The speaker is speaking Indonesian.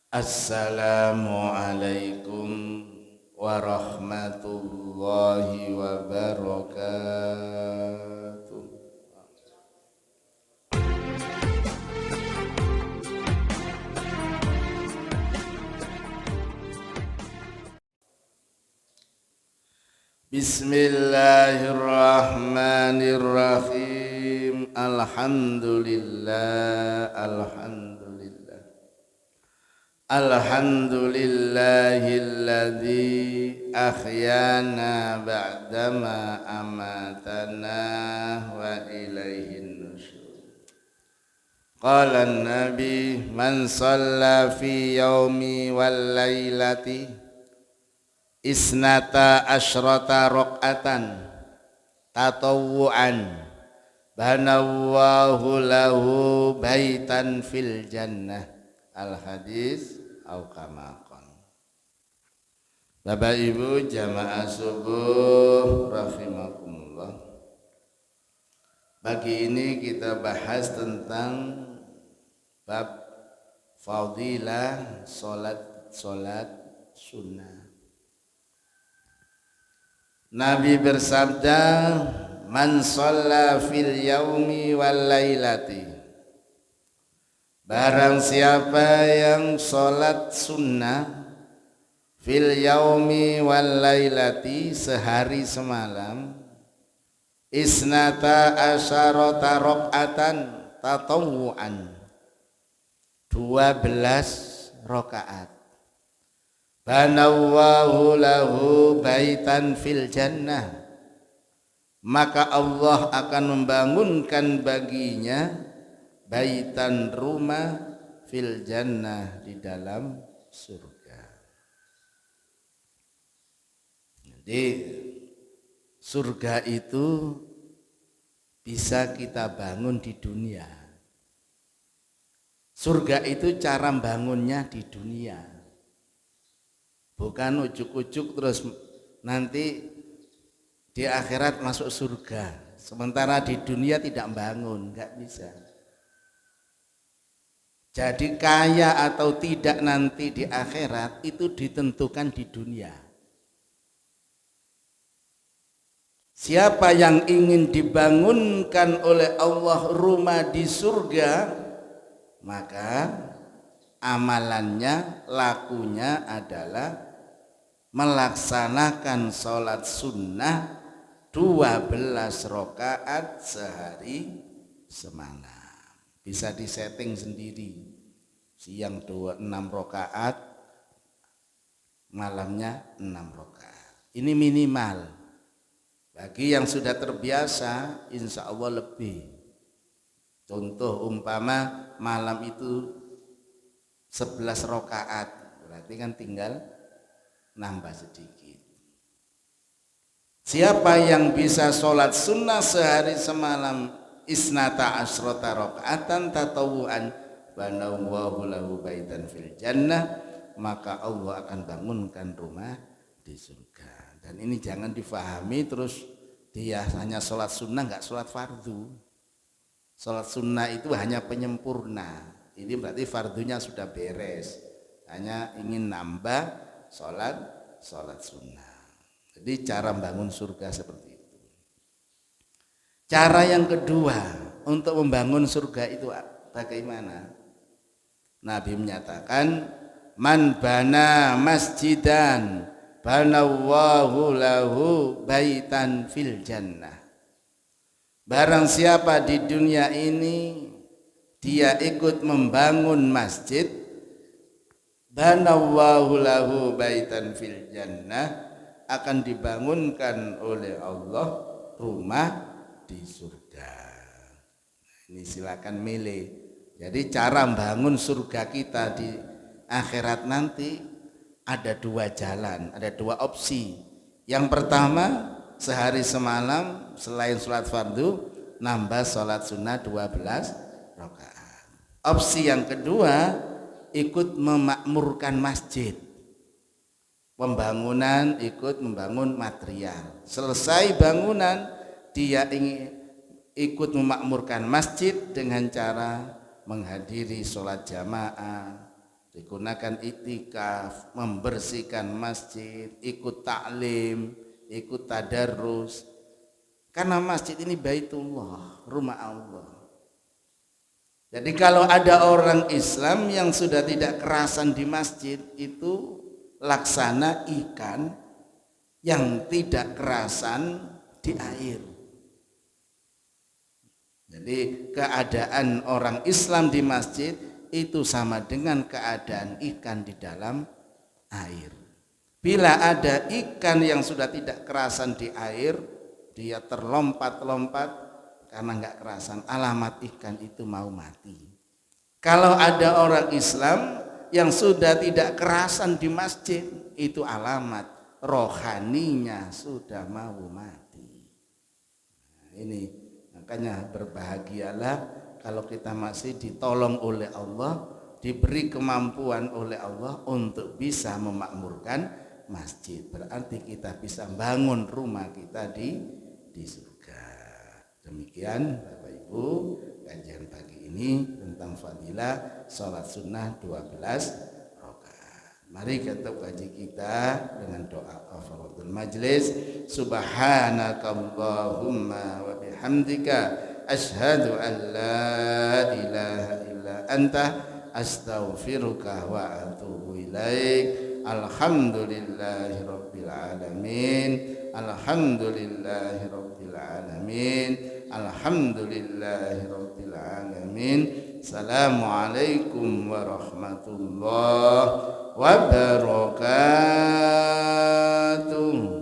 Assalamualaikum warahmatullahi wabarakatuh. Bismillahirrahmanirrahim. Alhamdulillahilladzi ahyana ba'dama amatana wa ilaihin nusyur. Qala an-nabi man shalla fi yaumi wal lailati isnata asyrata raq'atan tatawwu'an banallahu lahu baitan fil jannah. Al-hadis au kama qala. Bapak Ibu jamaah subuh rahimakumullah. Pagi ini kita bahas tentang bab fadilah salat sunnah. Nabi bersabda, man shalla fil yaumi wal lailati, barang siapa yang sholat sunnah fil yaumi wal lailati, sehari semalam, isnata asyarata raq'atan tatawwu'an, 12 rakaat, banallahu lahu baitan fil jannah, maka Allah akan membangunkan baginya baitan, rumah, fil jannah, di dalam surga. Jadi surga itu bisa kita bangun di dunia. Surga itu cara bangunnya di dunia, bukan ujuk-ujuk terus nanti di akhirat masuk surga, sementara di dunia tidak bangun, nggak bisa. Jadi kaya atau tidak nanti di akhirat itu ditentukan di dunia. Siapa yang ingin dibangunkan oleh Allah rumah di surga, maka amalannya, lakunya adalah melaksanakan sholat sunnah 12 rakaat sehari semalam. Bisa disetting sendiri, siang 6 rakaat, malamnya 6 rakaat. Ini minimal. Bagi yang sudah terbiasa, insya Allah lebih. Contoh umpama malam itu 11 rakaat, berarti kan tinggal nambah sedikit. Siapa yang bisa sholat sunnah sehari semalam isnata asrota rakaatan tatawu'an banallahu lahu baitan fil jannah, maka Allah akan bangunkan rumah di surga. Dan ini jangan difahami terus dia hanya sholat sunnah, nggak sholat fardu. Sholat sunnah itu hanya penyempurna. Ini berarti fardunya sudah beres, hanya ingin nambah sholat sunnah. Jadi cara membangun surga seperti itu. Cara yang kedua untuk membangun surga itu bagaimana? Nabi menyatakan, man bana masjidan banallahu lahu baitan fil jannah. Barang siapa di dunia ini dia ikut membangun masjid, banallahu lahu baitan fil jannah, akan dibangunkan oleh Allah rumah di surga. Ini silakan milih. Jadi cara membangun surga kita di akhirat nanti ada 2 jalan, ada 2 opsi. Yang pertama, sehari semalam selain sholat fardu nambah sholat sunnah 12 rakaat. Opsi yang kedua, ikut memakmurkan masjid, pembangunan, ikut membangun material. Selesai bangunan, dia ingin ikut memakmurkan masjid dengan cara menghadiri sholat jamaah, digunakan iktikaf, membersihkan masjid, ikut taklim, ikut tadarus. Karena masjid ini baitullah, rumah Allah. Jadi kalau ada orang Islam yang sudah tidak kerasan di masjid, itu laksana ikan yang tidak kerasan di air. Jadi keadaan orang Islam di masjid itu sama dengan keadaan ikan di dalam air. Bila ada ikan yang sudah tidak kerasan di air, dia terlompat-lompat karena nggak kerasan, alamat ikan itu mau mati. Kalau ada orang Islam yang sudah tidak kerasan di masjid, itu alamat rohaninya sudah mau mati. Nah, ini makanya berbahagialah kalau kita masih ditolong oleh Allah, diberi kemampuan oleh Allah untuk bisa memakmurkan masjid. Berarti kita bisa bangun rumah kita di surga. Demikian Bapak Ibu kajian pagi ini tentang fadilah sholat sunnah 12 rakaat. Mari kita kaji kita dengan doa kafaratul majlis. Subhanakallahumma wa bihamdika asyhadu an la ilaha illa anta astaghfiruka wa atubu ilaik. Alhamdulillahi rabbil alamin. Alhamdulillahi rabbil alamin. Alhamdulillahi rabbil alamin. Assalamualaikum warahmatullahi wabarakatuh.